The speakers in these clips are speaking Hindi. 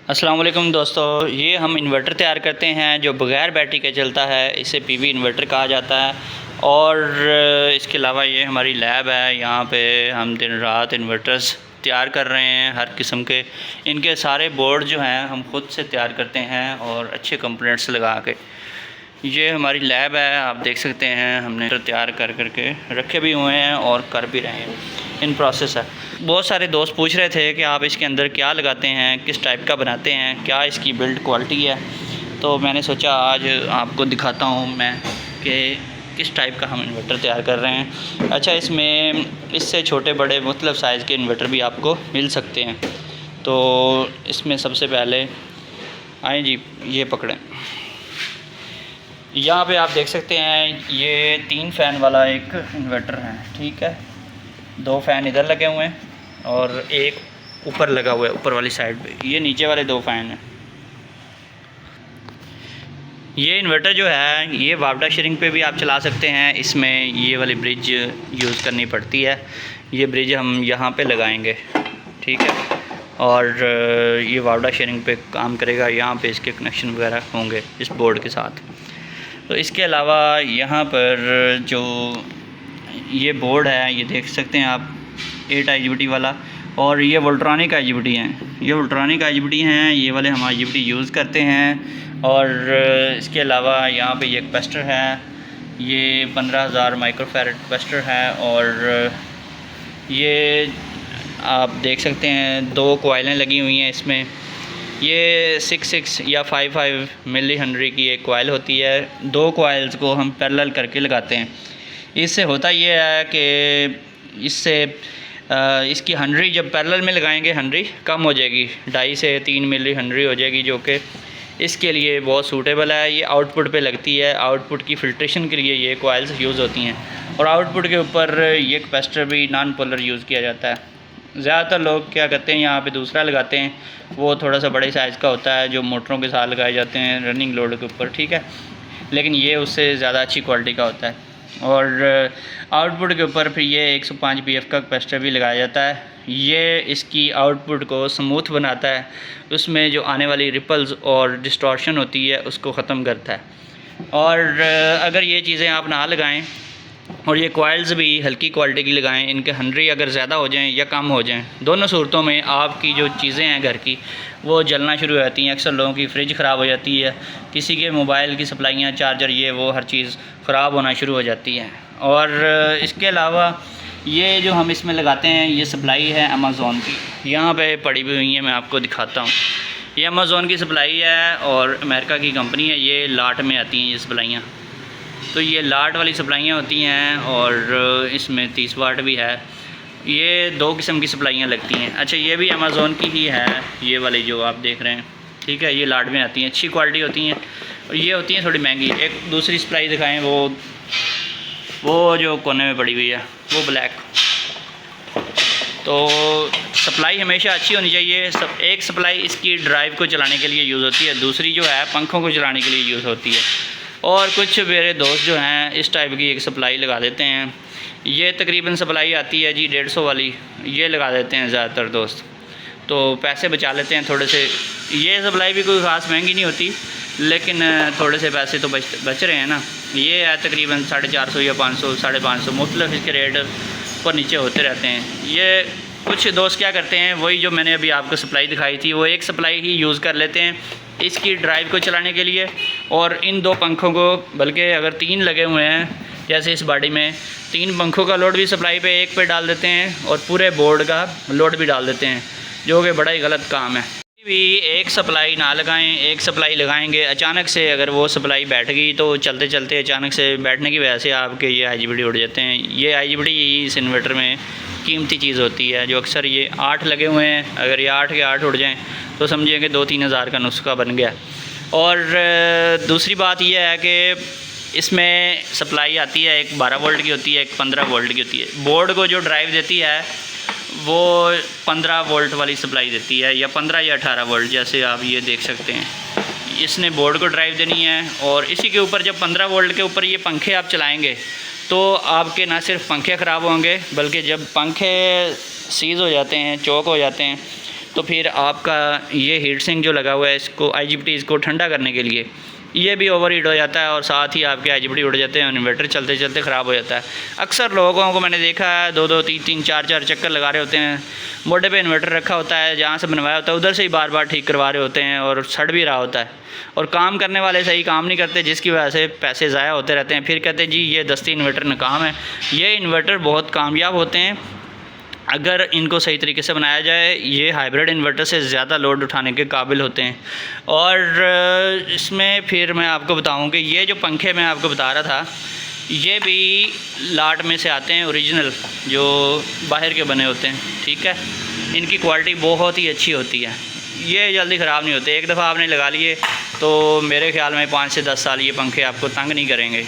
अस्सलाम वालेकुम दोस्तों, ये हम इन्वर्टर तैयार करते हैं जो बग़ैर बैटरी के चलता है। इसे पीवी इन्वर्टर कहा जाता है। और इसके अलावा ये हमारी लैब है। यहाँ पे हम दिन रात इन्वर्टर्स तैयार कर रहे हैं हर किस्म के। इनके सारे बोर्ड जो हैं हम खुद से तैयार करते हैं और अच्छे कंपोनेंट्स लगा के। ये हमारी लैब है, आप देख सकते हैं हमने तैयार कर करके रखे भी हुए हैं और कर भी रहे हैं, इन प्रोसेस है। बहुत सारे दोस्त पूछ रहे थे कि आप इसके अंदर क्या लगाते हैं, किस टाइप का बनाते हैं, क्या इसकी बिल्ड क्वालिटी है। तो मैंने सोचा आज आपको दिखाता हूँ मैं कि किस टाइप का हम इन्वर्टर तैयार कर रहे हैं। अच्छा, इसमें इससे छोटे बड़े मुख्तलिफ़ साइज़ के इन्वर्टर भी आपको मिल सकते हैं। तो इसमें सबसे पहले आए जी, ये पकड़ें। यहाँ पे आप देख सकते हैं ये 3 फ़ैन वाला एक इन्वर्टर है, ठीक है। 2 फ़ैन इधर लगे हुए हैं और एक ऊपर लगा हुआ है, ऊपर वाली साइड पे। ये नीचे वाले 2 फ़ैन हैं। ये इन्वर्टर जो है ये वापडा शेयरिंग पे भी आप चला सकते हैं। इसमें ये वाली ब्रिज यूज़ करनी पड़ती है। ये ब्रिज हम यहाँ पे लगाएंगे, ठीक है। और ये वापडा शेयरिंग पे काम करेगा। यहाँ पे इसके कनेक्शन वगैरह होंगे इस बोर्ड के साथ। तो इसके अलावा यहाँ पर जो ये बोर्ड है, ये देख सकते हैं आप, 8 IGBT वाला। और ये वोल्ट्रॉनिक IGBT हैं। ये वोल्ट्रॉनिक IGBT हैं, ये वाले हम IGBT यूज़ करते हैं। और इसके अलावा यहाँ पे ये कैपेसिटर है, ये 15,000 माइक्रोफैरड कैपेसिटर है। और ये आप देख सकते हैं 2 कॉइलें लगी हुई हैं इसमें। ये 6 या 5 मिली हेनरी की एक कॉइल होती है। 2 कॉइल्स को हम पैरेलल करके लगाते हैं। इससे होता ये है कि इससे इसकी हेनरी जब पैरेलल में लगाएंगे हेनरी कम हो जाएगी, 2.5 से 3 मिली हेनरी हो जाएगी, जो कि इसके लिए बहुत सूटेबल है। ये आउटपुट पे लगती है, आउटपुट की फ़िल्ट्रेशन के लिए ये कॉइल्स यूज़ होती हैं। और आउटपुट के ऊपर ये कैपेसिटर भी नॉन पोलर यूज़ किया जाता है। ज़्यादातर लोग क्या करते हैं, यहाँ पे दूसरा लगाते हैं, वो थोड़ा सा बड़े साइज़ का होता है जो मोटरों के साथ लगाए जाते हैं रनिंग लोड के ऊपर, ठीक है। लेकिन ये उससे ज़्यादा अच्छी क्वालिटी का होता है। और आउटपुट के ऊपर फिर ये 105 PF का कैपेसिटर भी लगाया जाता है। ये इसकी आउटपुट को स्मूथ बनाता है, उसमें जो आने वाली रिपल्स और डिस्टॉर्शन होती है उसको ख़त्म करता है। और अगर ये चीज़ें आप ना लगाएं और ये कॉइल्स भी हल्की क्वालिटी की लगाएं, इनके हेनरी अगर ज़्यादा हो जाएं या कम हो जाएं, दोनों सूरतों में आपकी जो चीज़ें हैं घर की वो जलना शुरू हो जाती हैं। अक्सर लोगों की फ्रिज ख़राब हो जाती है, किसी के मोबाइल की सप्लाइयाँ, चार्जर, ये वो हर चीज़ ख़राब होना शुरू हो जाती है। और इसके अलावा ये जो हम इसमें लगाते हैं ये सप्लाई है अमेज़ॉन की, यहाँ पे पड़ी हुई हुई है, मैं आपको दिखाता हूँ। ये अमेज़ॉन की सप्लाई है और अमेरिका की कंपनी है। ये लाट में आती हैं ये सप्लाइयाँ। तो ये लाट वाली सप्लाइयाँ होती हैं और इसमें 30 वाट भी है। ये 2 किस्म की सप्लाइयाँ लगती हैं। अच्छा, ये भी अमेज़ॉन की ही है, ये वाली जो आप देख रहे हैं, ठीक है। ये लाट में आती हैं, अच्छी क्वालिटी होती हैं। और ये होती हैं थोड़ी महंगी। एक दूसरी सप्लाई दिखाएं, वो जो कोने में पड़ी हुई है वो ब्लैक। तो सप्लाई हमेशा अच्छी होनी चाहिए। एक सप्लाई इसकी ड्राइव को चलाने के लिए यूज़ होती है, दूसरी जो है पंखों को चलाने के लिए यूज़ होती है। और कुछ मेरे दोस्त जो हैं इस टाइप की एक सप्लाई लगा देते हैं। ये तकरीबन सप्लाई आती है जी 150 वाली, ये लगा देते हैं ज़्यादातर दोस्त, तो पैसे बचा लेते हैं थोड़े से। ये सप्लाई भी कोई ख़ास महंगी नहीं होती, लेकिन थोड़े से पैसे तो बच रहे हैं ना। ये है तकरीबन 450 या 500, 550, मुख्तलिफ इसके रेट ऊपर नीचे होते रहते हैं। ये कुछ दोस्त क्या करते हैं, वही जो मैंने अभी आपको सप्लाई दिखाई थी, वो एक सप्लाई ही यूज़ कर लेते हैं इसकी ड्राइव को चलाने के लिए। और इन 2 पंखों को, बल्कि अगर 3 लगे हुए हैं जैसे इस बॉडी में, 3 पंखों का लोड भी सप्लाई पे एक पे डाल देते हैं और पूरे बोर्ड का लोड भी डाल देते हैं, जो कि बड़ा ही गलत काम है। भी एक सप्लाई ना लगाएं, एक सप्लाई लगाएंगे, अचानक से अगर वो सप्लाई बैठ गई तो चलते चलते अचानक से बैठने की वजह से आपके ये IGBT उड़ जाते हैं। ये IGBT इस इन्वर्टर में कीमती चीज़ होती है, जो अक्सर ये 8 लगे हुए हैं, अगर ये 8 के 8 उड़ जाएं तो समझिए कि 2-3 हज़ार का नुस्खा बन गया। और दूसरी बात यह है कि इसमें सप्लाई आती है, एक 12 वोल्ट की होती है, एक 15 वोल्ट की होती है। बोर्ड को जो ड्राइव देती है वो 15 वोल्ट वाली सप्लाई देती है, या 15 या 18 वोल्ट, जैसे आप ये देख सकते हैं। इसने बोर्ड को ड्राइव देनी है। और इसी के ऊपर जब 15 वोल्ट के ऊपर ये पंखे आप चलाएंगे तो आपके ना सिर्फ पंखे ख़राब होंगे, बल्कि जब पंखे सीज़ हो जाते हैं, चौक हो जाते हैं, तो फिर आपका ये हीट सिंक जो लगा हुआ है इसको IGBT इसको ठंडा करने के लिए ये भी ओवर हीट हो जाता है और साथ ही आपके IGBT उड़ जाते हैं, इन्वर्टर चलते चलते ख़राब हो जाता है। अक्सर लोगों को मैंने देखा है 2-2 3-3 4-4 चक्कर लगा रहे होते हैं, मोटे पे इन्वर्टर रखा होता है, जहाँ से बनवाया होता है उधर से ही बार बार ठीक करवा रहे होते हैं और सड़ भी रहा होता है, और काम करने वाले सही काम नहीं करते, जिसकी वजह से पैसे ज़ाया होते रहते हैं। फिर कहते हैं जी ये दस्ती इन्वर्टर नाकाम है। ये इन्वर्टर बहुत कामयाब होते हैं अगर इनको सही तरीके से बनाया जाए। ये हाइब्रिड इन्वर्टर से ज़्यादा लोड उठाने के काबिल होते हैं। और इसमें फिर मैं आपको बताऊं कि ये जो पंखे मैं आपको बता रहा था ये भी लाट में से आते हैं, ओरिजिनल जो बाहर के बने होते हैं, ठीक है। इनकी क्वालिटी बहुत ही अच्छी होती है, ये जल्दी ख़राब नहीं होते। एक दफ़ा आपने लगा लिए तो मेरे ख्याल में 5 से 10 साल ये पंखे आपको तंग नहीं करेंगे,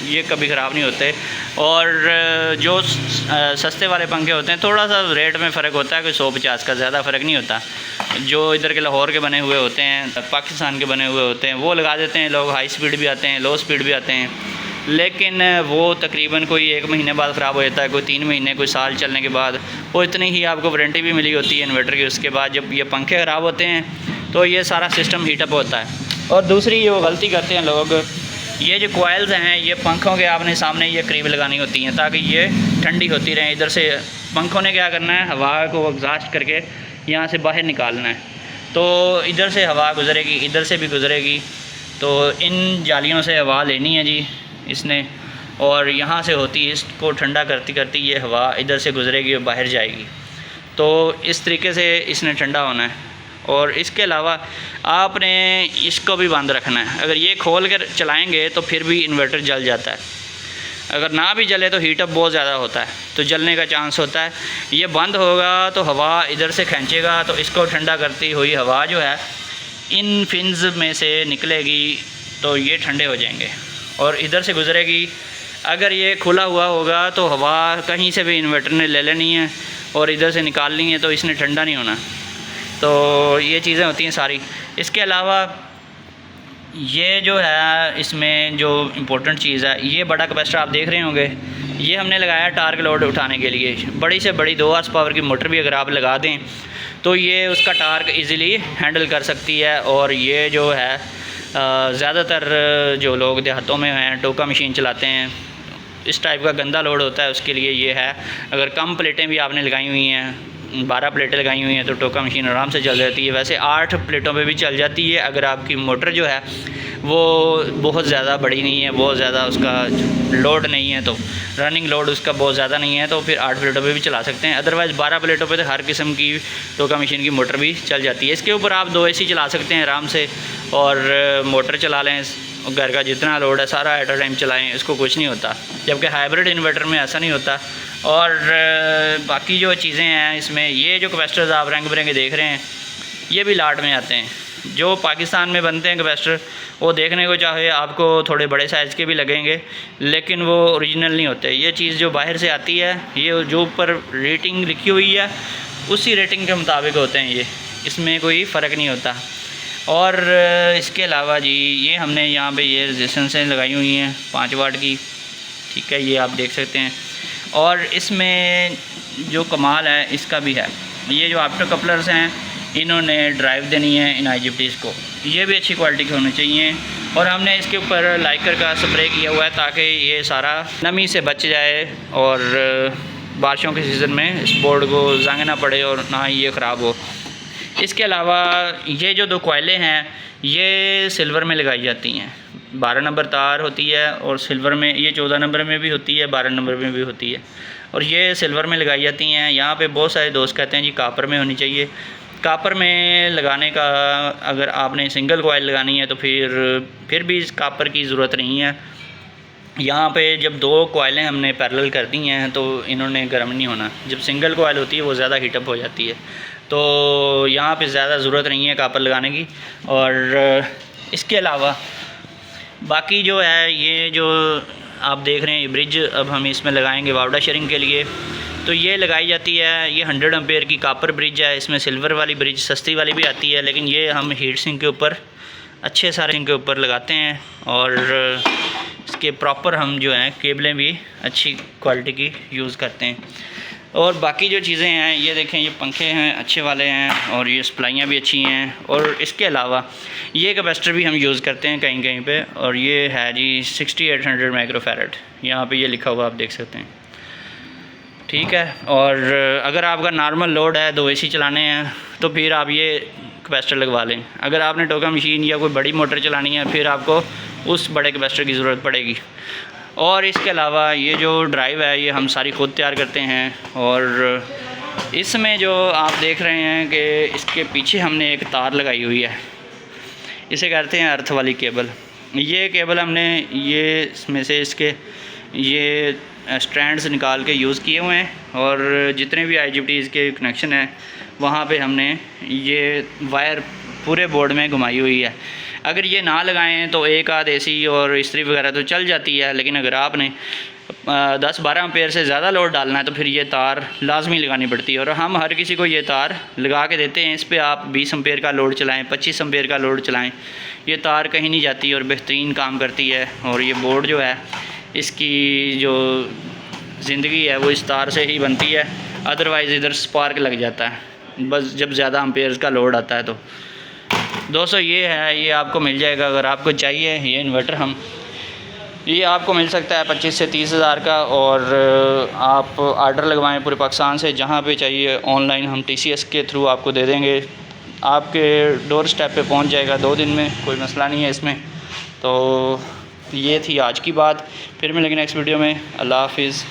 ये कभी ख़राब नहीं होते। और जो सस्ते वाले पंखे होते हैं थोड़ा सा रेट में फ़र्क होता है, कोई 150 का ज़्यादा फ़र्क नहीं होता। जो इधर के लाहौर के बने हुए होते हैं, पाकिस्तान के बने हुए होते हैं, वो लगा देते हैं लोग। हाई स्पीड भी आते हैं, लो स्पीड भी आते हैं, लेकिन वो तकरीबन कोई 1 महीने बाद ख़राब हो जाता है, कोई 3 महीने, कोई साल चलने के बाद। वो इतनी ही आपको वारंटी भी मिली होती है इन्वर्टर की। उसके बाद जब ये पंखे ख़राब होते हैं तो ये सारा सिस्टम हीटअप होता है। और दूसरी ये वो गलती करते हैं लोग, ये जो कॉइल्स हैं ये पंखों के आपने सामने ये करीब लगानी होती हैं ताकि ये ठंडी होती रहें। इधर से पंखों ने क्या करना है, हवा को एग्जॉस्ट करके यहाँ से बाहर निकालना है, तो इधर से हवा गुजरेगी, इधर से भी गुजरेगी। तो इन जालियों से हवा लेनी है जी इसने, और यहाँ से होती है, इसको ठंडा करती करती ये हवा इधर से गुजरेगी और बाहर जाएगी। तो इस तरीके से इसने ठंडा होना है। और इसके अलावा आपने इसको भी बंद रखना है। अगर ये खोल कर चलाएँगे तो फिर भी इन्वर्टर जल जाता है, अगर ना भी जले तो हीटअप बहुत ज़्यादा होता है, तो जलने का चांस होता है। ये बंद होगा तो हवा इधर से खींचेगा, तो इसको ठंडा करती हुई हवा जो है इन फिन्स में से निकलेगी, तो ये ठंडे हो जाएंगे और इधर से गुजरेगी। अगर ये खुला हुआ होगा तो हवा कहीं से भी इन्वर्टर ने ले लेनी है और इधर से निकालनी है, तो इसने ठंडा नहीं होना। तो ये चीज़ें होती हैं सारी। इसके अलावा ये जो है इसमें जो इम्पोर्टेंट चीज़ है, ये बड़ा कैपेसिटर आप देख रहे होंगे, ये हमने लगाया टार्क लोड उठाने के लिए। बड़ी से बड़ी 2 हॉर्स पावर की मोटर भी अगर आप लगा दें तो ये उसका टार्क इजीली हैंडल कर सकती है। और ये जो है ज़्यादातर जो लोग देहातों में हैं, टोका मशीन चलाते हैं, इस टाइप का गंदा लोड होता है, उसके लिए ये है। अगर कम प्लेटें भी आपने लगाई हुई हैं, 12 प्लेटें लगाई हुई हैं, तो टोका मशीन आराम से चल जाती है। वैसे 8 प्लेटों पे भी चल जाती है अगर आपकी मोटर जो है वो बहुत ज़्यादा बड़ी नहीं है, बहुत ज़्यादा उसका लोड नहीं है, तो रनिंग लोड उसका बहुत ज़्यादा नहीं है, तो फिर 8 प्लेटों पे भी चला सकते हैं। अदरवाइज़ 12 प्लेटों पे तो हर किस्म की टोका मशीन की मोटर भी चल जाती है। इसके ऊपर आप 2 AC चला सकते हैं आराम से, और मोटर चला लें, घर का जितना लोड है सारा एट अ टाइम चलाएँ, इसको कुछ नहीं होता। जबकि हाइब्रिड इन्वर्टर में ऐसा नहीं होता। और बाकी जो चीज़ें हैं इसमें, ये जो कैपेसिटर्स आप रंग बिरंगे देख रहे हैं ये भी लाट में आते हैं। जो पाकिस्तान में बनते हैं कैपेसिटर वो देखने को चाहे आपको थोड़े बड़े साइज़ के भी लगेंगे, लेकिन वो ओरिजिनल नहीं होते। ये चीज़ जो बाहर से आती है, ये जो ऊपर रेटिंग लिखी हुई है उसी रेटिंग के मुताबिक होते हैं, ये इसमें कोई फ़र्क नहीं होता। और इसके अलावा जी ये हमने यहाँ पे ये रेजिस्टेंसें लगाई हुई हैं 5 वाट की, ठीक है, ये आप देख सकते हैं। और इसमें जो कमाल है इसका भी है, ये जो आफ्टर कपलर्स हैं इन्होंने ड्राइव देनी है इन IGBTs को, ये भी अच्छी क्वालिटी के होने चाहिए। और हमने इसके ऊपर लाइकर का स्प्रे किया हुआ है ताकि ये सारा नमी से बच जाए और बारिशों के सीज़न में इस बोर्ड को जंग ना पड़े और ना ही ये ख़राब हो। इसके अलावा ये जो 2 कॉइलें हैं ये सिल्वर में लगाई जाती हैं, 12 नंबर तार होती है, और सिल्वर में ये 14 नंबर में भी होती है, 12 नंबर में भी होती है, और ये सिल्वर में लगाई जाती हैं। यहाँ पे बहुत सारे दोस्त कहते हैं जी कापर में होनी चाहिए। कापर में लगाने का अगर आपने सिंगल कॉइल लगानी है तो फिर भी इस कापर की ज़रूरत नहीं है। यहाँ पे जब 2 कॉइलें हमने पैरेलल कर दी हैं तो इन्होंने गर्म नहीं होना। जब सिंगल कॉइल होती है वो ज़्यादा हीटअप हो जाती है, तो यहाँ पे ज़्यादा ज़रूरत नहीं है कापर लगाने की। और इसके अलावा बाकी जो है ये जो आप देख रहे हैं ये ब्रिज अब हम इसमें लगाएंगे वावडा शेयरिंग के लिए, तो ये लगाई जाती है। ये 100 एम्पेयर की कापर ब्रिज है। इसमें सिल्वर वाली ब्रिज सस्ती वाली भी आती है, लेकिन ये हम हीट सिंक के ऊपर अच्छे सारे सिंक के ऊपर लगाते हैं। और इसके प्रॉपर हम जो हैं केबलें भी अच्छी क्वालिटी की यूज़ करते हैं। और बाकी जो चीज़ें हैं ये देखें, ये पंखे हैं अच्छे वाले हैं और ये सप्लाइयाँ भी अच्छी हैं। और इसके अलावा ये कैपेसिटर भी हम यूज़ करते हैं कहीं कहीं पे, और ये है जी 6800 माइक्रोफैरड, यहाँ पे ये लिखा हुआ आप देख सकते हैं, ठीक है। और अगर आपका नॉर्मल लोड है, 2 AC चलाने हैं, तो फिर आप ये कैपेसिटर लगवा लें। अगर आपने टोका मशीन या कोई बड़ी मोटर चलानी है, फिर आपको उस बड़े कैपेसिटर की ज़रूरत पड़ेगी। और इसके अलावा ये जो ड्राइव है ये हम सारी ख़ुद तैयार करते हैं। और इसमें जो आप देख रहे हैं कि इसके पीछे हमने एक तार लगाई हुई है, इसे कहते हैं अर्थ वाली केबल। ये केबल हमने ये इसमें से इसके ये स्ट्रैंड्स निकाल के यूज़ किए हुए हैं, और जितने भी IGBTs के कनेक्शन हैं वहाँ पे हमने ये वायर पूरे बोर्ड में घुमाई हुई है। अगर ये ना लगाएं तो एक आध AC और इस्त्री वगैरह तो चल जाती है, लेकिन अगर आपने 10-12 एम्पेयर से ज़्यादा लोड डालना है तो फिर ये तार लाजमी लगानी पड़ती है। और हम हर किसी को ये तार लगा के देते हैं। इस पर आप 20 एम्पेयर का लोड चलाएं, 25 एम्पेयर का लोड चलाएं, ये तार कहीं नहीं जाती और बेहतरीन काम करती है। और ये बोर्ड जो है इसकी जो ज़िंदगी है वो इस तार से ही बनती है, अदरवाइज़ इधर स्पार्क लग जाता है बस जब ज़्यादा एम्पेयर्स का लोड आता है। तो दोस्तों ये है, ये आपको मिल जाएगा अगर आपको चाहिए। ये इन्वर्टर ये आपको मिल सकता है 25 से 30 हज़ार का, और आप आर्डर लगवाएं पूरे पाकिस्तान से, जहाँ पे चाहिए ऑनलाइन हम TCS के थ्रू आपको दे देंगे, आपके डोर स्टेप पे पहुँच जाएगा 2 दिन में, कोई मसला नहीं है इसमें। तो ये थी आज की बात, फिर मिलेंगे नेक्स्ट वीडियो में। अल्लाह हाफिज़।